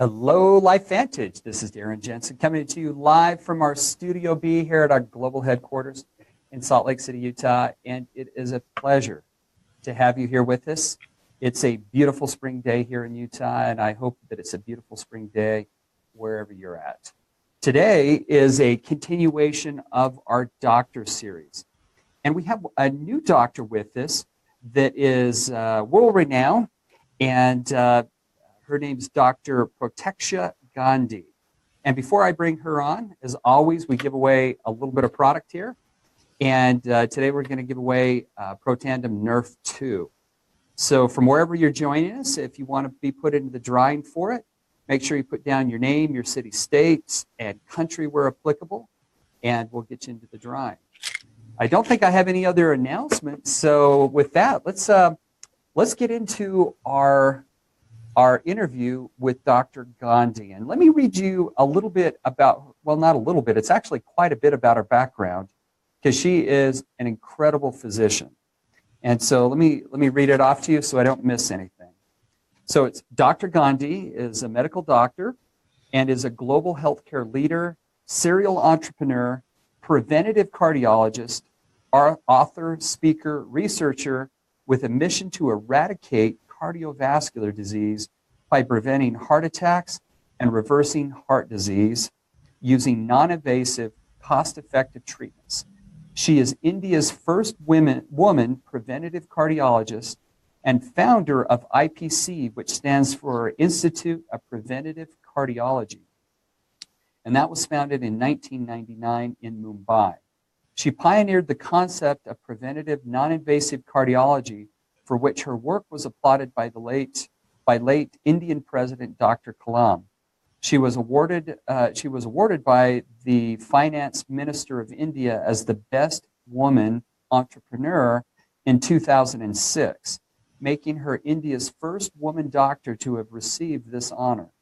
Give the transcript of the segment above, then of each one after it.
Hello, LifeVantage. This is Darren Jensen coming to you live from our Studio B here at our global headquarters in Salt Lake City, Utah. And it is a pleasure to have you here with us. It's a beautiful spring day here in Utah, and I hope that it's a beautiful spring day wherever you're at. Today is a continuation of our doctor series. And we have a new doctor with us that is world-renowned, and her name's Dr. Proteksha Gandhi. And before I bring her on, as always, we give away a little bit of product here. And today we're going to give away Protandim Nerf 2. So from wherever you're joining us, if you want to be put into the drawing for it, make sure you put down your name, your city, states, and country where applicable, and we'll get you into the drawing. I don't think I have any other announcements. So with that, let's get into our interview with Dr. Gandhi. And let me read you a little bit about, well, not a little bit, it's actually quite a bit about her background, because she is an incredible physician. And so let me read it off to you so I don't miss anything. So it's Dr. Gandhi is a medical doctor and is a global healthcare leader, serial entrepreneur, preventative cardiologist, author, speaker, researcher with a mission to eradicate cardiovascular disease by preventing heart attacks and reversing heart disease using non-invasive, cost-effective treatments. She is India's first woman preventative cardiologist and founder of IPC, which stands for Institute of Preventative Cardiology. And that was founded in 1999 in Mumbai. She pioneered the concept of preventative non-invasive cardiology, for which her work was applauded by late Indian President Dr. Kalam. She was awarded by the Finance Minister of India as the best woman entrepreneur in 2006, making her India's first woman doctor to have received this honor.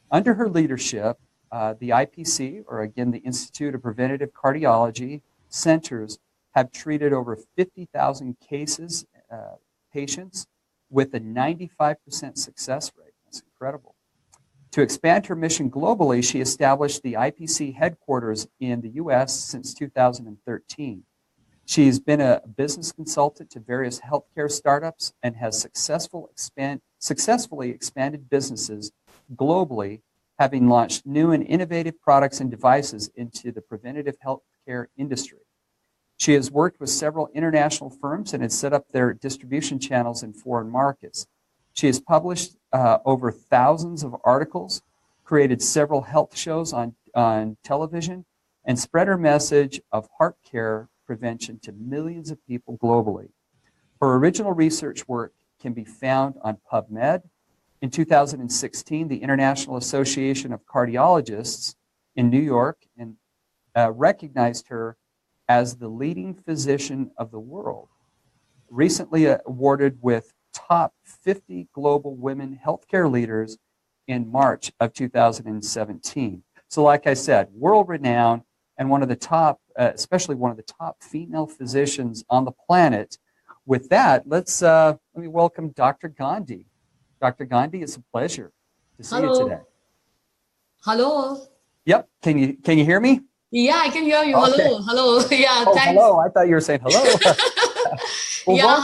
Under her leadership, the IPC, or again the Institute of Preventative Cardiology, centers have treated over 50,000 patients with a 95% success rate. That's incredible. To expand her mission globally, she established the IPC headquarters in the U.S. since 2013. She's been a business consultant to various healthcare startups and has successfully expanded businesses globally, having launched new and innovative products and devices into the preventative healthcare industry. She has worked with several international firms and has set up their distribution channels in foreign markets. She has published over thousands of articles, created several health shows on television, and spread her message of heart care prevention to millions of people globally. Her original research work can be found on PubMed. In 2016, the International Association of Cardiologists in New York recognized her as the leading physician of the world, recently awarded with top 50 global women healthcare leaders in March of 2017. So like I said, world-renowned and one of the top, especially one of the top female physicians on the planet. With that, let me welcome Dr. Gandhi. Dr. Gandhi, it's a pleasure to see you today. Hello. Yep. Can you hear me? Yeah, I can hear you. Okay. Hello. Yeah, oh, thanks. Hello. I thought you were saying hello. Well, yeah,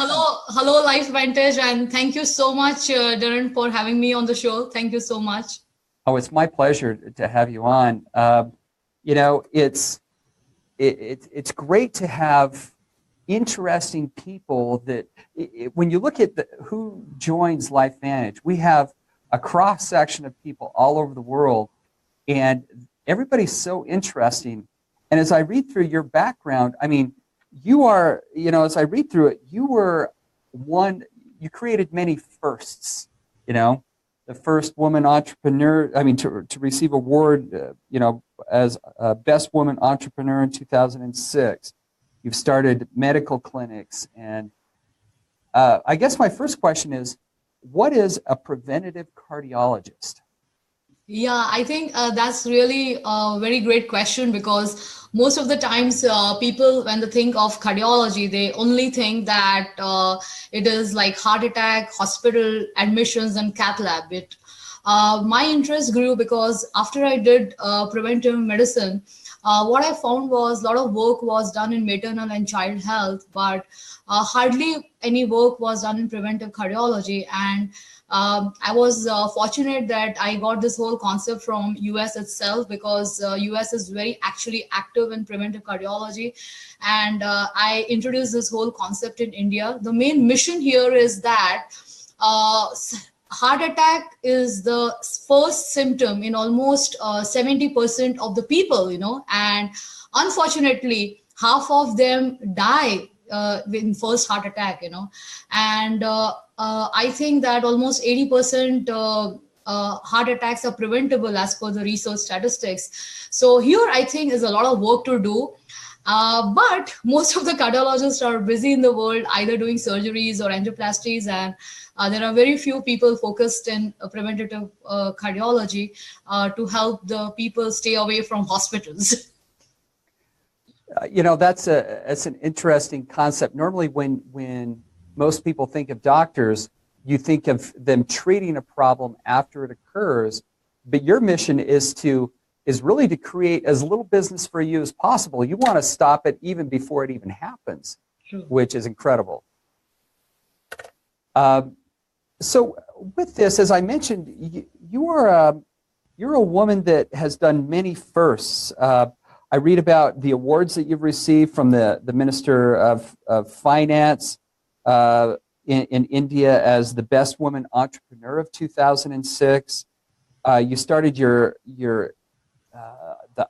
hello, LifeVantage, and thank you so much, Darren, for having me on the show. Thank you so much. Oh, it's my pleasure to have you on. You know, it's great to have interesting people that, when you look at who joins LifeVantage, we have a cross section of people all over the world, and everybody's so interesting. And as I read through your background, I mean, you are, as I read through it, you created many firsts, the first woman entrepreneur, to receive award, as best woman entrepreneur in 2006. You've started medical clinics. And I guess my first question is, what is a preventative cardiologist? Yeah, I think that's really a very great question, because most of the times people, when they think of cardiology, they only think that it is like heart attack, hospital admissions, and cath lab. my interest grew because after I did preventive medicine, what I found was a lot of work was done in maternal and child health, but hardly any work was done in preventive cardiology. And I was fortunate that I got this whole concept from US itself, because US is very actually active in preventive cardiology. And I introduced this whole concept in India. The main mission here is that heart attack is the first symptom in almost 70% of the people, and unfortunately, half of them die in first heart attack, and I think that almost 80% heart attacks are preventable as per the research statistics. So here, I think, is a lot of work to do. But most of the cardiologists are busy in the world, either doing surgeries or angioplasties, and there are very few people focused in preventative cardiology to help the people stay away from hospitals. That's an interesting concept. Normally, when most people think of doctors, you think of them treating a problem after it occurs, but your mission is really to create as little business for you as possible. You want to stop it even before it even happens, True. Which is incredible. So with this, as I mentioned, you're a woman that has done many firsts. I read about the awards that you've received from the Minister of Finance in India as the Best Woman Entrepreneur of 2006. You started the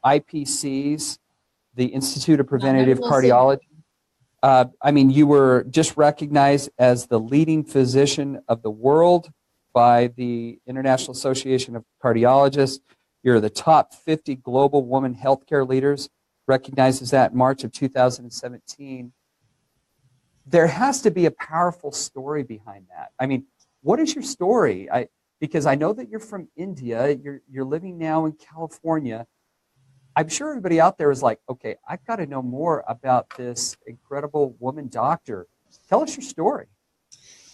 IPCs, the Institute of Preventative Cardiology. You were just recognized as the leading physician of the world by the International Association of Cardiologists. You're the top 50 global woman healthcare leaders, recognized as that in March of 2017. There has to be a powerful story behind that. What is your story? Because I know that you're from India, you're living now in California. I'm sure everybody out there is like, okay, I've got to know more about this incredible woman doctor. Tell us your story.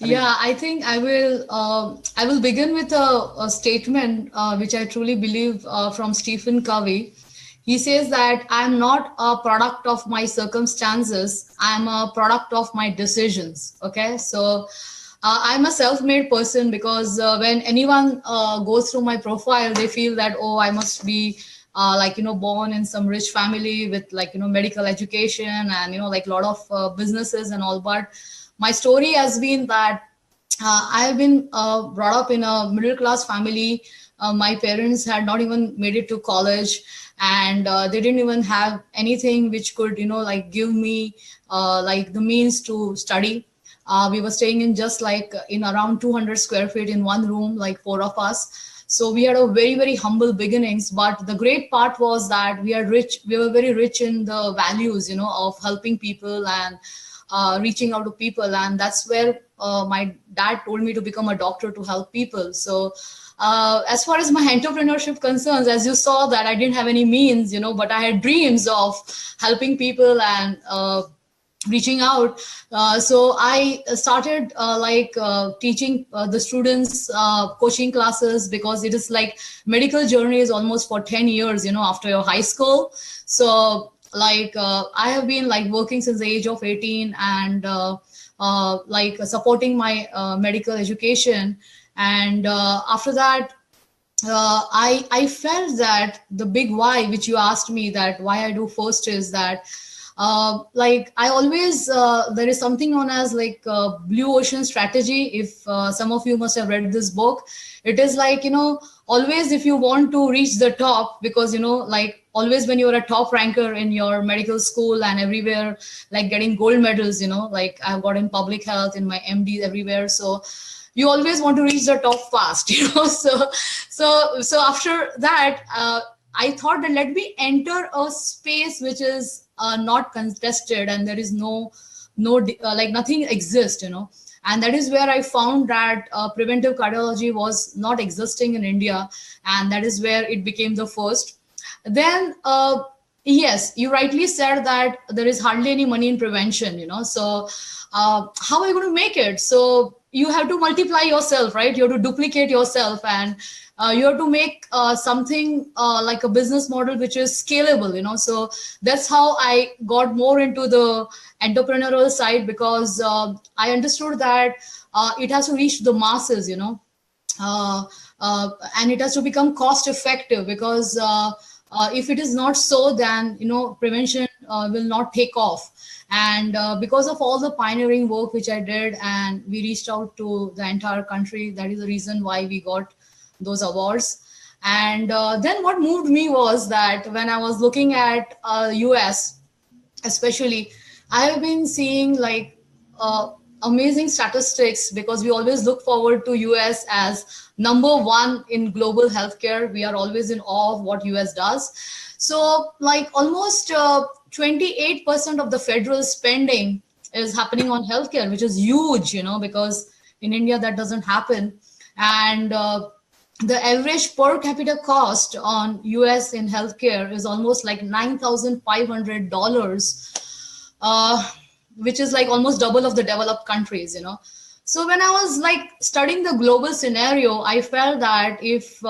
I think I will begin with a statement which I truly believe from Stephen Covey. He says that I'm not a product of my circumstances. I'm a product of my decisions. Okay, so I'm a self-made person, because when anyone goes through my profile, they feel that, oh, I must be born in some rich family with medical education and a lot of businesses and all. But my story has been that I have been brought up in a middle class family. My parents had not even made it to college, and they didn't even have anything which could give me the means to study. We were staying in just in around 200 square feet in one room, like four of us. So we had a very, very humble beginnings, but the great part was that we were very rich in the values, of helping people and reaching out to people. And that's where my dad told me to become a doctor to help people. So as far as my entrepreneurship concerns, as you saw that I didn't have any means, but I had dreams of helping people and reaching out. So I started teaching the students coaching classes, because it is medical journey is almost for 10 years, after your high school. So I have been working since the age of 18 and supporting my medical education. And after that, I felt that the big why, which you asked me, that why I do first, is that I always there is something known as blue ocean strategy. If some of you must have read this book, it is always if you want to reach the top, because always when you're a top ranker in your medical school and everywhere, getting gold medals, I've got in public health, in my MD, everywhere. So you always want to reach the top fast, so after that I thought that let me enter a space which is not contested, and there is no nothing exists, and that is where I found that preventive cardiology was not existing in India, and that is where it became the first. Then yes, you rightly said that there is hardly any money in prevention, so how are you going to make it? So you have to multiply yourself, right? You have to duplicate yourself, and you have to make something like a business model which is scalable, so that's how I got more into the entrepreneurial side, because I understood that it has to reach the masses, uh, and it has to become cost effective, because if it is not so, then prevention will not take off. And because of all the pioneering work which I did, and we reached out to the entire country, that is the reason why we got those awards. And then what moved me was that when I was looking at US especially, I have been seeing like amazing statistics, because we always look forward to US as number one in global healthcare. We are always in awe of what US does. So like almost 28% of the federal spending is happening on healthcare, which is huge, because in India that doesn't happen. And the average per capita cost on US in healthcare is almost like $9,500, which is like almost double of the developed countries, So when I was like studying the global scenario, I felt that if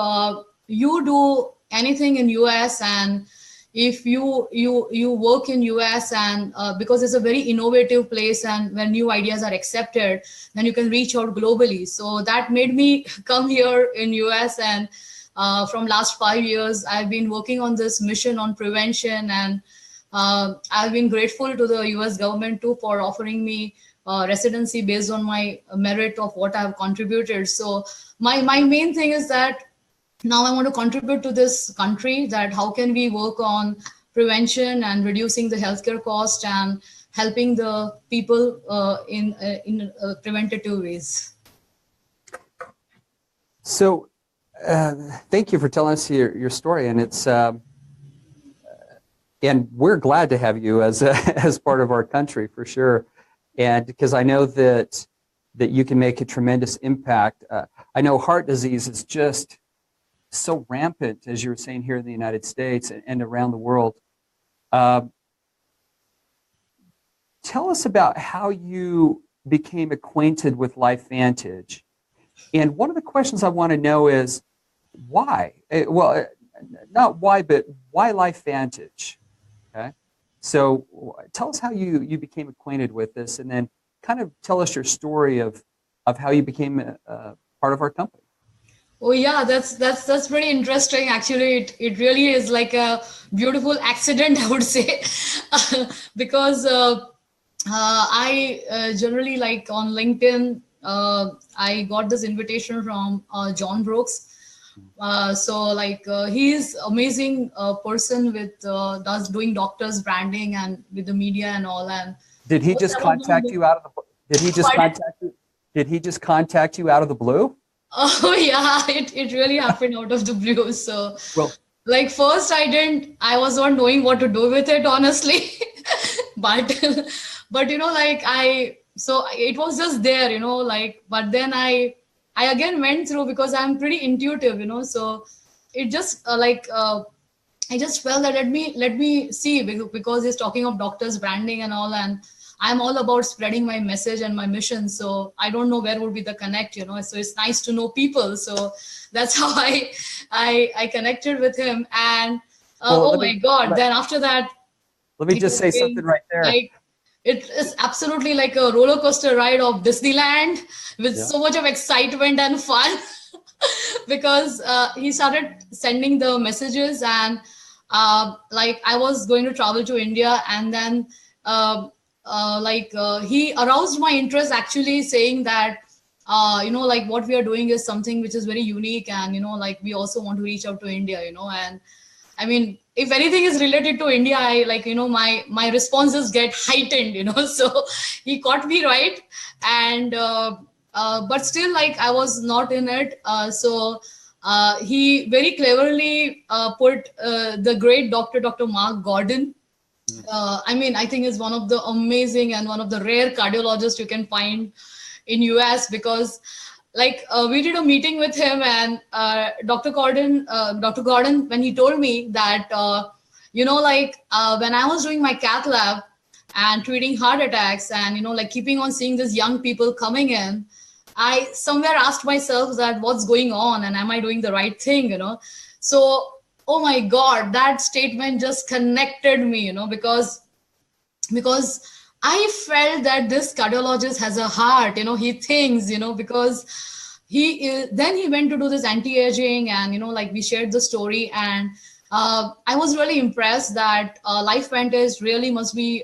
you do anything in US, and if you work in US, and because it's a very innovative place, and when new ideas are accepted, then you can reach out globally. So that made me come here in US, and from last 5 years I've been working on this mission on prevention. And I've been grateful to the US government too for offering me residency based on my merit of what I've contributed. So my main thing is that now I want to contribute to this country, that how can we work on prevention and reducing the healthcare cost and helping the people in preventative ways. So thank you for telling us your story, and it's and we're glad to have you as as part of our country for sure, and because I know that you can make a tremendous impact. I know heart disease is just so rampant, as you were saying, here in the United States and around the world. Tell us about how you became acquainted with LifeVantage. And one of the questions I want to know is why? Well, not why, but why LifeVantage? Okay. So tell us how you became acquainted with this, and then kind of tell us your story of how you became part of our company. Oh yeah, that's pretty interesting. Actually, it really is like a beautiful accident, I would say, because I generally, like on LinkedIn, I got this invitation from John Brooks. So like he's amazing person with doing doctors branding and with the media and all. And did he just contact you out of the? Did he just contact you? Did he just contact you out of the blue? Oh yeah, it really happened out of the blue. So well, like first I was not knowing what to do with it, honestly. but like so it was just there, like, but then I again went through, because I'm pretty intuitive, so it just I just felt that let me see, because he's talking of doctors branding and all, and I'm all about spreading my message and my mission. So I don't know where would be the connect, so it's nice to know people. So that's how I connected with him. And oh my God, then after that, let me just say something right there. Like, it is absolutely like a roller coaster ride of Disneyland with so much of excitement and fun. Because he started sending the messages, and like I was going to travel to India, and then he aroused my interest, actually saying that like what we are doing is something which is very unique, and like we also want to reach out to India, and I mean, if anything is related to India, I like, my responses get heightened, so he caught me right. And but still, like, I was not in it. So he very cleverly put the great Dr. Mark Gordon. I mean, I think is one of the amazing and one of the rare cardiologists you can find in US, because like we did a meeting with him, and Dr. Gordon, when he told me that, when I was doing my cath lab and treating heart attacks, and, like keeping on seeing these young people coming in, I somewhere asked myself that what's going on and am I doing the right thing, So, oh my God, that statement just connected me, because I felt that this cardiologist has a heart, he thinks, because then he went to do this anti-aging, and like we shared the story, and I was really impressed that LifeVantage really must be